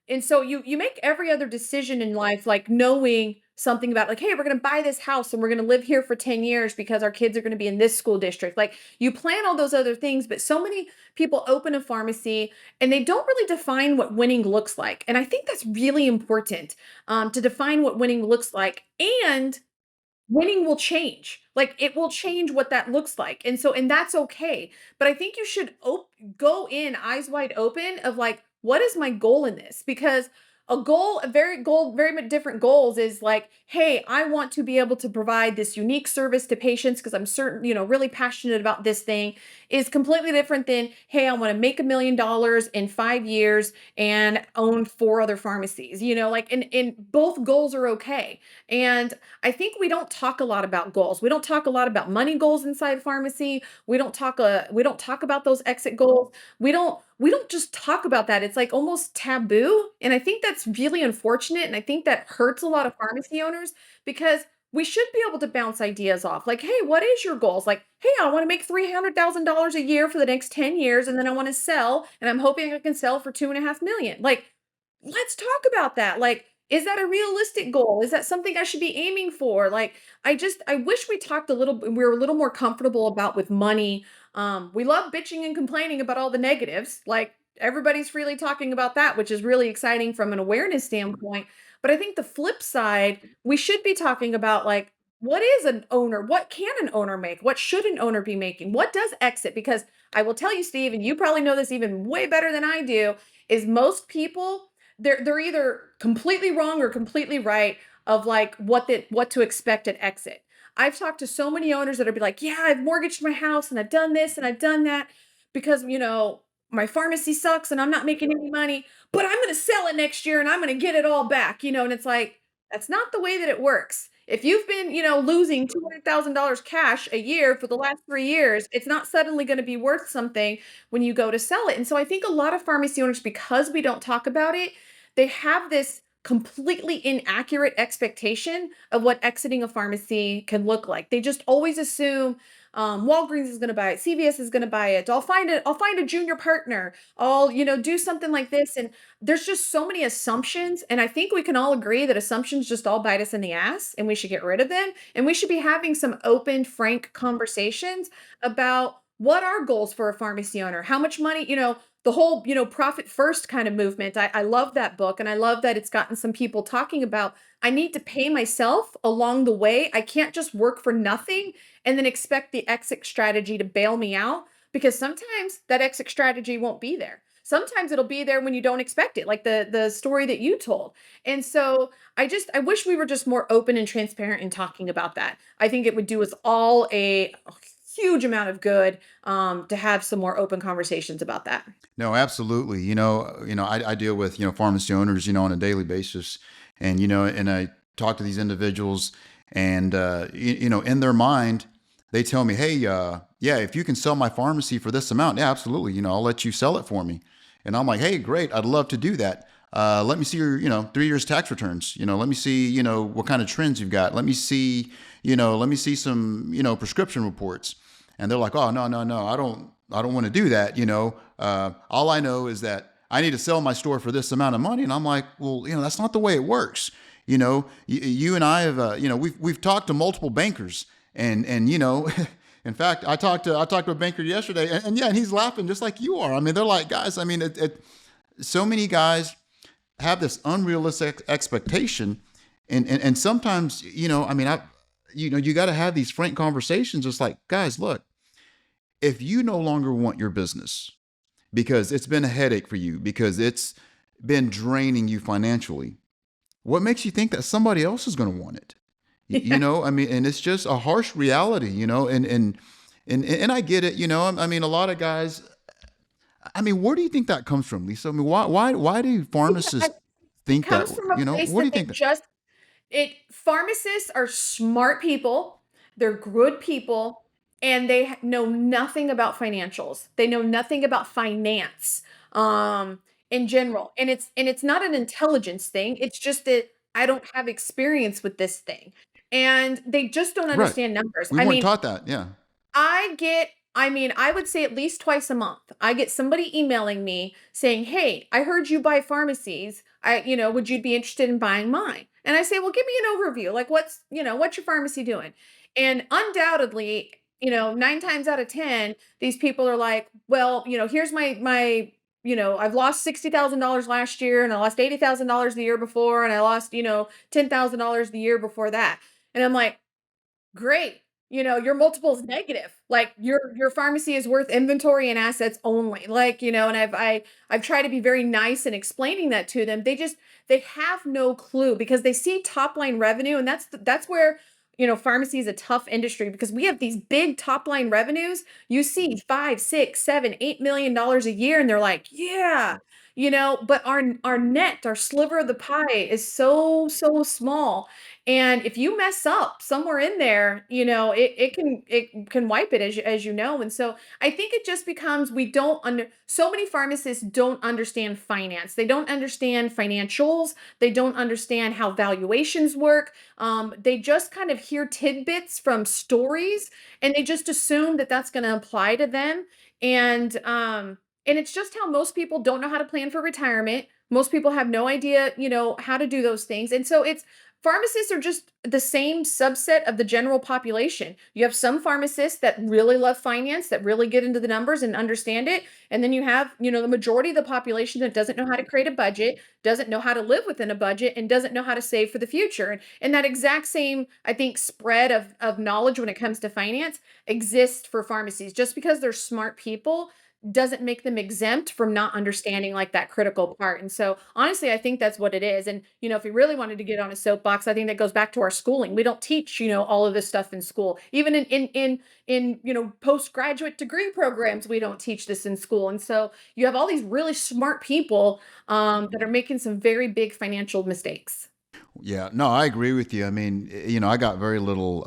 And so you make every other decision in life like knowing something about, like, hey, we're going to buy this house and we're going to live here for 10 years because our kids are going to be in this school district. Like you plan all those other things, but so many people open a pharmacy and they don't really define what winning looks like. And I think that's really important, to define what winning looks like. And winning will change. Like it will change what that looks like. And so, and that's okay. But I think you should go in eyes wide open of like, what is my goal in this? Because very much different goals is like, hey, I want to be able to provide this unique service to patients because I'm certain, really passionate about this thing, is completely different than, hey, I want to make $1 million in 5 years and own four other pharmacies, like, and both goals are okay. And I think we don't talk a lot about goals. We don't talk a lot about money goals inside pharmacy. We don't talk about those exit goals. We don't just talk about that. It's like almost taboo. And I think that's really unfortunate. And I think that hurts a lot of pharmacy owners because we should be able to bounce ideas off. Like, hey, what is your goals? Like, hey, I want to make $300,000 a year for the next 10 years, and then I want to sell, and I'm hoping I can sell for 2.5 million. Like, let's talk about that. Like, is that a realistic goal? Is that something I should be aiming for? Like, I wish we talked a little, we were a little more comfortable about with money. We love bitching and complaining about all the negatives. Like, everybody's freely talking about that, which is really exciting from an awareness standpoint. But I think the flip side, we should be talking about like, what is an owner? What can an owner make? What should an owner be making? What does exit? Because I will tell you, Steve, and you probably know this even way better than I do, is most people, they're either completely wrong or completely right of like what to expect at exit. I've talked to so many owners that are be like, yeah, I've mortgaged my house and I've done this and I've done that because my pharmacy sucks and I'm not making any money, but I'm going to sell it next year and I'm going to get it all back, and it's like that's not the way that it works. If you've been, losing $200,000 cash a year for the last 3 years, it's not suddenly going to be worth something when you go to sell it. And so I think a lot of pharmacy owners, because we don't talk about it, they have this completely inaccurate expectation of what exiting a pharmacy can look like. They just always assume Walgreens is going to buy it, CVS is going to buy it. I'll find a junior partner. I'll do something like this, and there's just so many assumptions. And I think we can all agree that assumptions just all bite us in the ass, and we should get rid of them. And we should be having some open, frank conversations about what are goals for a pharmacy owner, how much money, the whole, profit first kind of movement. I love that book. And I love that it's gotten some people talking about, I need to pay myself along the way. I can't just work for nothing and then expect the exit strategy to bail me out, because sometimes that exit strategy won't be there. Sometimes it'll be there when you don't expect it, like the story that you told. And so I wish we were just more open and transparent in talking about that. I think it would do us all a huge amount of good, to have some more open conversations about that. No, absolutely. I deal with, pharmacy owners, on a daily basis. And I talk to these individuals and, in their mind, they tell me, hey, yeah, if you can sell my pharmacy for this amount, yeah, absolutely. I'll let you sell it for me. And I'm like, hey, great. I'd love to do that. Let me see your, 3 years tax returns. Let me see, what kind of trends you've got. Let me see some, prescription reports. And they're like, oh, no, no, no, I don't want to do that. All I know is that I need to sell my store for this amount of money. And I'm like, well, that's not the way it works. You and I have, we've talked to multiple bankers and, in fact, I talked to a banker yesterday and yeah, and he's laughing just like you are. I mean, they're like, guys, I mean, so many guys have this unrealistic expectation. And sometimes, I mean, you got to have these frank conversations. It's like, guys, look, if you no longer want your business because it's been a headache for you, because it's been draining you financially, what makes you think that somebody else is going to want it? I mean, and it's just a harsh reality, and I get it, I mean, a lot of guys, I mean, where do you think that comes from, Lisa? I mean, why do Yeah. pharmacists It think that comes way? from a place What do that you think that? it pharmacists are smart people, they're good people, and they know nothing about financials. They know nothing about finance, in general. And it's not an intelligence thing. It's just that I don't have experience with this thing. And they just don't Right. understand numbers. We I weren't mean, taught that. Yeah. I would say at least twice a month, I get somebody emailing me saying, hey, I heard you buy pharmacies. Would you be interested in buying mine? And I say, well, give me an overview. Like, what's your pharmacy doing? And undoubtedly, 9 times out of 10, these people are like, well, here's I've lost $60,000 last year and I lost $80,000 the year before. And I lost, $10,000 the year before that. And I'm like, great. your multiple is negative. Like your pharmacy is worth inventory and assets only. Like, and I've tried to be very nice in explaining that to them. They have no clue because they see top line revenue, and that's where pharmacy is a tough industry because we have these big top line revenues. You see 5, 6, 7, $8 million a year, and they're like, yeah, but our net, our sliver of the pie is so small. And if you mess up somewhere in there, it can wipe it, as you know. And so I think it just becomes we don't under so many pharmacists don't understand finance. They don't understand financials. They don't understand how valuations work. They just kind of hear tidbits from stories, and they just assume that that's going to apply to them. And it's just how most people don't know how to plan for retirement. Most people have no idea, how to do those things. And so it's pharmacists are just the same subset of the general population. You have some pharmacists that really love finance, that really get into the numbers and understand it. And then you have, the majority of the population that doesn't know how to create a budget, doesn't know how to live within a budget, and doesn't know how to save for the future. And that exact same, I think, spread of knowledge when it comes to finance exists for pharmacies. Just because they're smart people doesn't make them exempt from not understanding like that critical part. And so honestly, I think that's what it is. And if we really wanted to get on a soapbox, I think that goes back to our schooling. We don't teach, all of this stuff in school. Even in postgraduate degree programs, we don't teach this in school. And so you have all these really smart people that are making some very big financial mistakes. Yeah, no, I agree with you. I mean, I got very little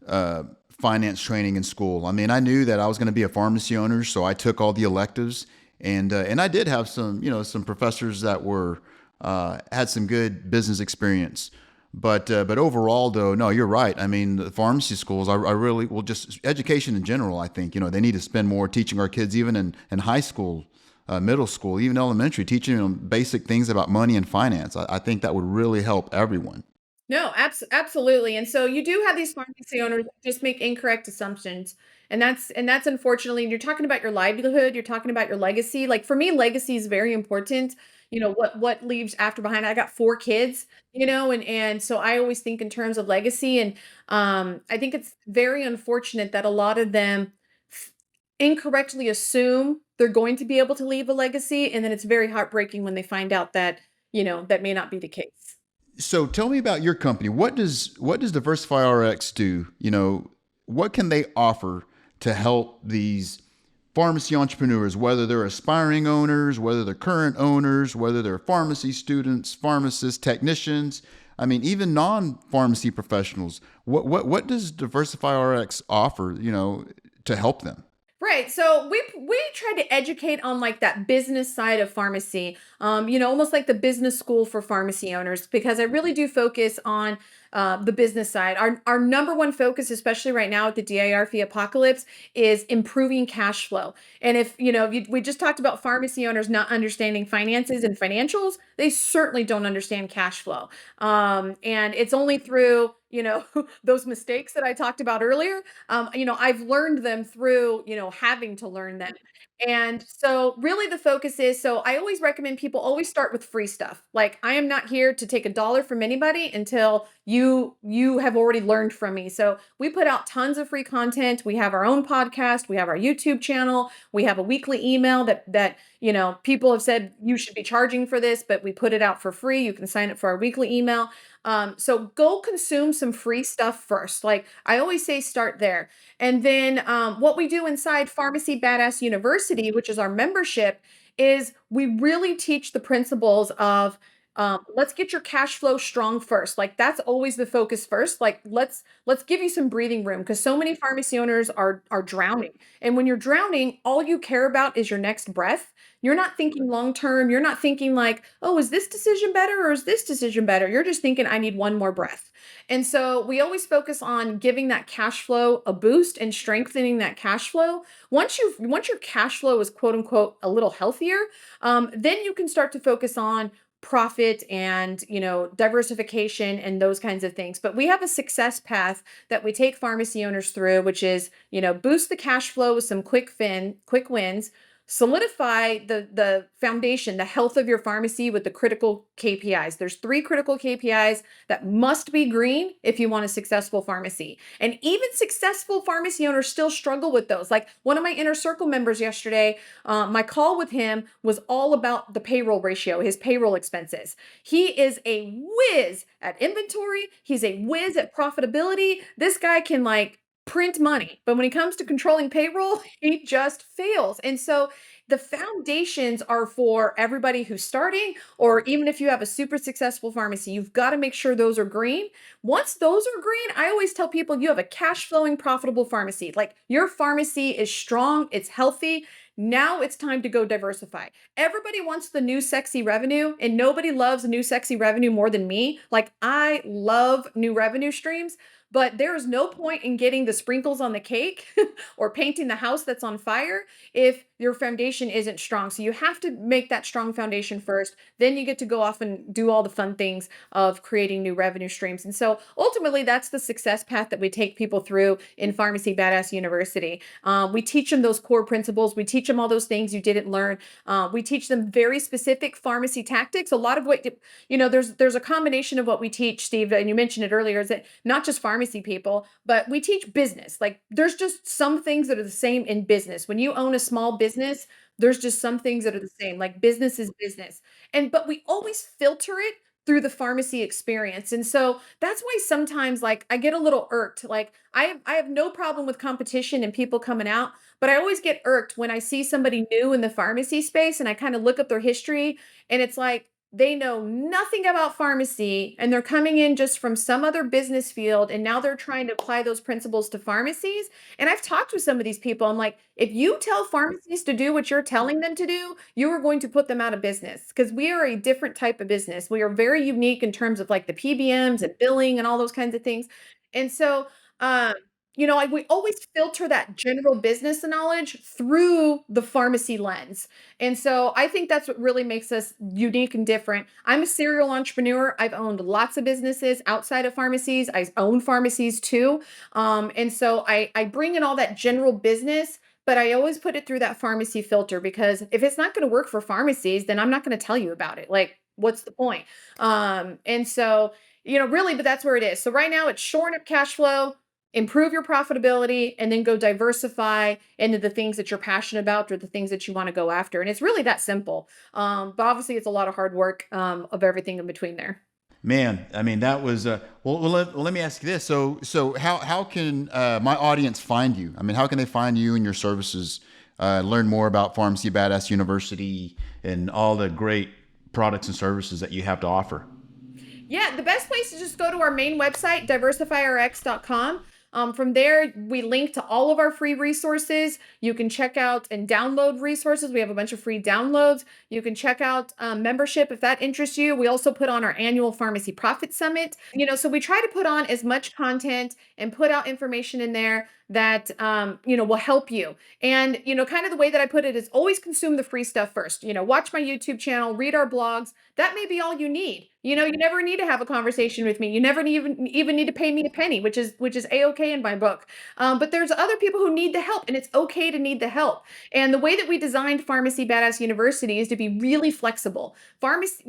uh, finance training in school. I mean, I knew that I was going to be a pharmacy owner, so I took all the electives, and I did have some, some professors that were had some good business experience. But overall, though, no, you're right. I mean, the pharmacy schools, I really, well, just education in general, I think, they need to spend more teaching our kids, even in high school, middle school, even elementary, teaching them basic things about money and finance. I think that would really help everyone. No, absolutely. And so you do have these pharmacy owners that just make incorrect assumptions. And that's unfortunately, you're talking about your livelihood, you're talking about your legacy. Like for me, legacy is very important. What leaves after behind. I got 4 kids, and so I always think in terms of legacy. And I think it's very unfortunate that a lot of them f- incorrectly assume they're going to be able to leave a legacy, and then it's very heartbreaking when they find out that, that may not be the case. So tell me about your company. What does Diversify RX do? What can they offer to help these pharmacy entrepreneurs, whether they're aspiring owners, whether they're current owners, whether they're pharmacy students, pharmacists, technicians, I mean, even non-pharmacy professionals. What does Diversify RX offer, to help them? Right. So we try to educate on like that business side of pharmacy. Almost like the business school for pharmacy owners, because I really do focus on the business side. Our number one focus, especially right now with the DAR apocalypse, is improving cash flow. And if we just talked about pharmacy owners not understanding finances and financials, they certainly don't understand cash flow. And it's only through those mistakes that I talked about earlier. I've learned them through, having to learn them. And so really the focus is, so I always recommend people always start with free stuff. Like I am not here to take a dollar from anybody until you have already learned from me. So we put out tons of free content. We have our own podcast, we have our YouTube channel, we have a weekly email that people have said you should be charging for this, but we put it out for free. You can sign up for our weekly email. So go consume some free stuff first. Like I always say, start there. And then what we do inside Pharmacy Badass University, which is our membership, is we really teach the principles of let's get your cash flow strong first. Like that's always the focus first. Like let's give you some breathing room because so many pharmacy owners are drowning. And when you're drowning, all you care about is your next breath. You're not thinking long term. You're not thinking like, oh, is this decision better or is this decision better? You're just thinking, I need one more breath. And so we always focus on giving that cash flow a boost and strengthening that cash flow. Once your cash flow is quote unquote a little healthier, then you can start to focus on profit and diversification and those kinds of things. But we have a success path that we take pharmacy owners through, which is boost the cash flow with some quick wins, solidify the foundation, the health of your pharmacy with the critical KPIs. There's three critical KPIs that must be green if you want a successful pharmacy. And even successful pharmacy owners still struggle with those. Like one of my inner circle members yesterday, my call with him was all about the payroll ratio, his payroll expenses. He is a whiz at inventory. He's a whiz at profitability. This guy can like print money, but when it comes to controlling payroll, he just fails. And so the foundations are for everybody who's starting, or even if you have a super successful pharmacy, you've got to make sure those are green. Once those are green, I always tell people you have a cash flowing, profitable pharmacy. Like your pharmacy is strong, it's healthy. Now it's time to go diversify. Everybody wants the new sexy revenue, and nobody loves new sexy revenue more than me. Like, I love new revenue streams, but there is no point in getting the sprinkles on the cake or painting the house that's on fire if your foundation isn't strong. So you have to make that strong foundation first. Then you get to go off and do all the fun things of creating new revenue streams. And so ultimately, that's the success path that we take people through in Pharmacy Badass University. We teach them those core principles. We teach them all those things you didn't learn. We teach them very specific pharmacy tactics. A lot of what, there's a combination of what we teach, Steve, and you mentioned it earlier, is that not just pharmacy people, but we teach business. Like there's just some things that are the same in business. When you own a small business, there's just some things that are the same. Like business is business. But we always filter it through the pharmacy experience. And so that's why sometimes like I get a little irked. Like I have no problem with competition and people coming out, but I always get irked when I see somebody new in the pharmacy space and I kind of look up their history and it's like they know nothing about pharmacy and they're coming in just from some other business field and now they're trying to apply those principles to pharmacies. And I've talked with some of these people. I'm like, if you tell pharmacies to do what you're telling them to do, you are going to put them out of business because we are a different type of business. We are very unique in terms of like the PBMs and billing and all those kinds of things. And so, um, we always filter that general business knowledge through the pharmacy lens. And so I think that's what really makes us unique and different. I'm a serial entrepreneur. I've owned lots of businesses outside of pharmacies. I own pharmacies too. And so I bring in all that general business, but I always put it through that pharmacy filter because if it's not going to work for pharmacies, then I'm not going to tell you about it. Like, what's the point? And so, really, but that's where it is. So right now it's shoring up cash flow, improve your profitability, and then go diversify into the things that you're passionate about or the things that you want to go after. And it's really that simple. But obviously, it's a lot of hard work of everything in between there. Man, I mean, that was let me ask you this. So how can my audience find you? I mean, how can they find you and your services? Learn more about Pharmacy Badass University and all the great products and services that you have to offer. Yeah, the best place is just go to our main website, DiversifyRX.com. From there, we link to all of our free resources. You can check out and download resources. We have a bunch of free downloads. You can check out membership if that interests you. We also put on our annual Pharmacy Profit Summit. So we try to put on as much content and put out information in there that will help you. And kind of the way that I put it is always consume the free stuff first. Watch my YouTube channel, read our blogs. That may be all you need. You never need to have a conversation with me. You never even need to pay me a penny, which is a-okay in my book. But there's other people who need the help, and it's okay to need the help. And the way that we designed Pharmacy Badass University is to be really flexible. Pharmacy,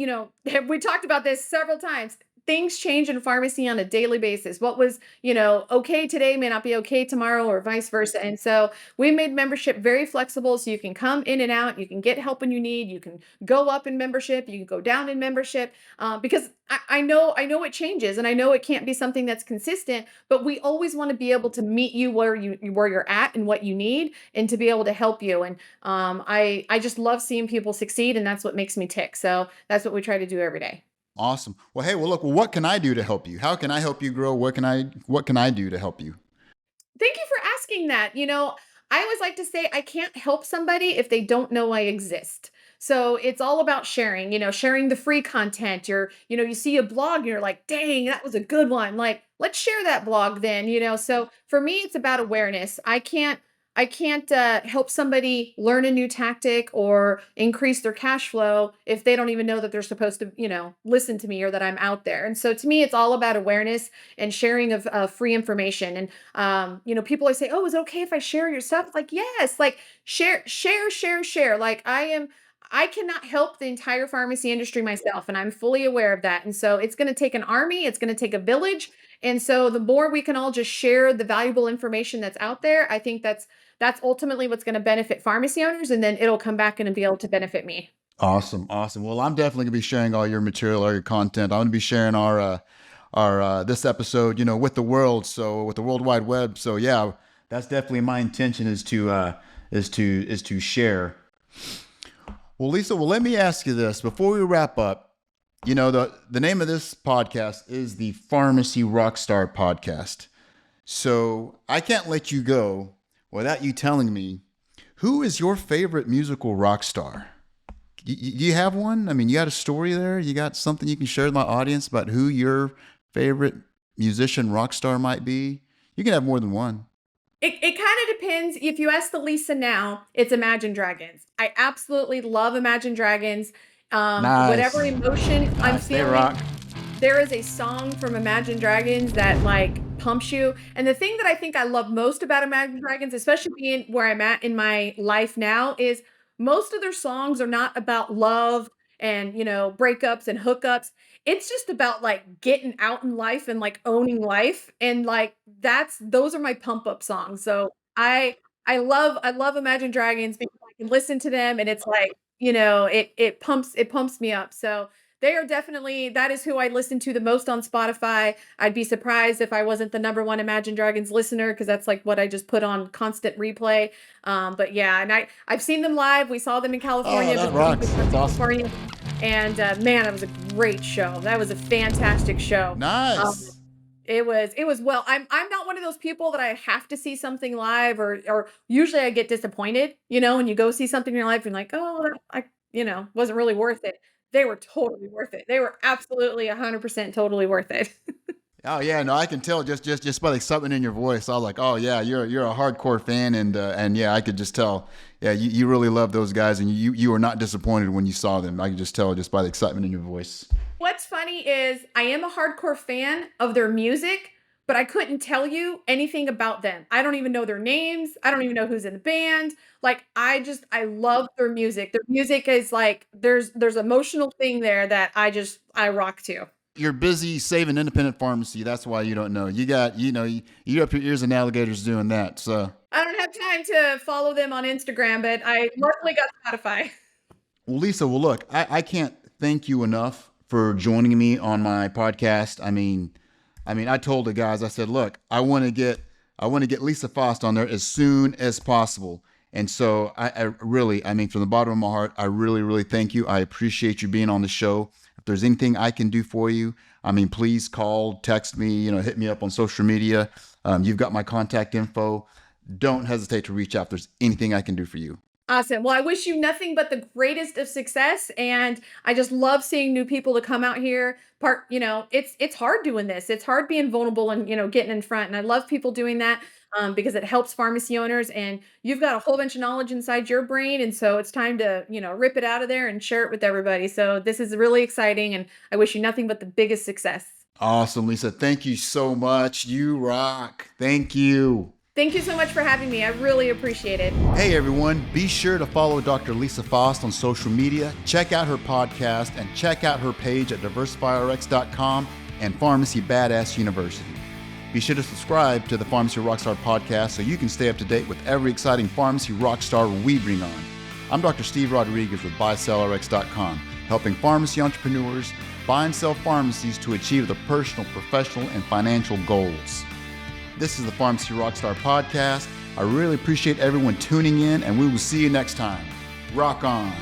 we talked about this several times. Things change in pharmacy on a daily basis. What was, okay today may not be okay tomorrow or vice versa. And so we made membership very flexible so you can come in and out. You can get help when you need. You can go up in membership. You can go down in membership because I know it changes and I know it can't be something that's consistent, but we always want to be able to meet you where you're at and what you need and to be able to help you. And I just love seeing people succeed and that's what makes me tick. So that's what we try to do every day. Awesome. Well, hey, look, what can I do to help you? How can I help you grow? What can I do to help you? Thank you for asking that. I always like to say I can't help somebody if they don't know I exist. So it's all about sharing, sharing the free content. You see a blog and you're like, dang, that was a good one. Like, let's share that blog then. So for me, it's about awareness. help somebody learn a new tactic or increase their cash flow if they don't even know that they're supposed to, listen to me or that I'm out there. And so to me, it's all about awareness and sharing of free information. And people always say, "Oh, is it okay if I share your stuff?" Like, yes, like share, share, share, share. Like I cannot help the entire pharmacy industry myself, and I'm fully aware of that. And so it's going to take an army, it's going to take a village. And so the more we can all just share the valuable information that's out there, I think that's ultimately what's going to benefit pharmacy owners, and then it'll come back and be able to benefit me. Awesome. Awesome. Well, I'm definitely gonna be sharing all your material, all your content. I'm gonna be sharing our this episode, with the world. So with the World Wide Web. So yeah, that's definitely my intention is to share. Well, Lisa, well, let me ask you this before we wrap up. The name of this podcast is the Pharmacy Rockstar Podcast. So I can't let you go without you telling me, who is your favorite musical rock star? Do you have one? I mean, you got a story there? You got something you can share with my audience about who your favorite musician rock star might be? You can have more than one. It kind of depends. If you ask the Lisa now, it's Imagine Dragons. I absolutely love Imagine Dragons. Nice. Whatever emotion I'm Nice. They feeling, rock. there is a song from Imagine Dragons that like pumps you. And the thing that I think I love most about Imagine Dragons, especially being where I'm at in my life now, is most of their songs are not about love and, breakups and hookups. It's just about like getting out in life and like owning life. And like those are my pump up songs. So I love Imagine Dragons because I can listen to them and it's like, it pumps me up. So they are definitely, that is who I listen to the most on Spotify. I'd be surprised if I wasn't the number one Imagine Dragons listener because that's like what I just put on constant replay. But yeah, and I've seen them live. We saw them in Oh, California. that rocks. That's awesome. California. And man, it was a great show. That was a fantastic show. Um, Nice. it was well. I'm not one of those people that I have to see something live or usually I get disappointed, when you go see something in your life and you're like, oh, wasn't really worth it. They were totally worth it. They were absolutely 100% totally worth it. Oh yeah, no, I can tell just by the excitement in your voice. I was like, oh yeah, you're a hardcore fan, and yeah, I could just tell. Yeah, you really love those guys, and you were not disappointed when you saw them. I could just tell just by the excitement in your voice. What's funny is I am a hardcore fan of their music, but I couldn't tell you anything about them. I don't even know their names. I don't even know who's in the band. Like I love their music. Their music is like there's emotional thing there that I rock to. You're busy saving independent pharmacy. That's why you don't know. You up your ears and alligators doing that. So, I don't have time to follow them on Instagram, but I luckily got Spotify. well, Lisa, well, look, I can't thank you enough for joining me on my podcast. I told the guys, I said, look, I want to get Lisa Faast on there as soon as possible. And so I really, from the bottom of my heart, I really, really thank you. I appreciate you being on the show. If there's anything I can do for you, please call, text me, hit me up on social media. You've got my contact info. Don't hesitate to reach out if there's anything I can do for you. Awesome. Well, I wish you nothing but the greatest of success. And I just love seeing new people to come out here. It's hard doing this. It's hard being vulnerable and, getting in front. And I love people doing that because it helps pharmacy owners. And you've got a whole bunch of knowledge inside your brain. And so it's time to, rip it out of there and share it with everybody. So this is really exciting. And I wish you nothing but the biggest success. Awesome, Lisa. Thank you so much. You rock. Thank you. Thank you so much for having me. I really appreciate it. Hey everyone, be sure to follow Dr. Lisa Faast on social media, check out her podcast, and check out her page at DiversifyRX.com and Pharmacy Badass University. Be sure to subscribe to the Pharmacy Rockstar Podcast so you can stay up to date with every exciting Pharmacy Rockstar we bring on. I'm Dr. Steve Rodriguez with BuySellRx.com, helping pharmacy entrepreneurs buy and sell pharmacies to achieve their personal, professional, and financial goals. This is the Pharmacy Rockstar Podcast. I really appreciate everyone tuning in, and we will see you next time. Rock on.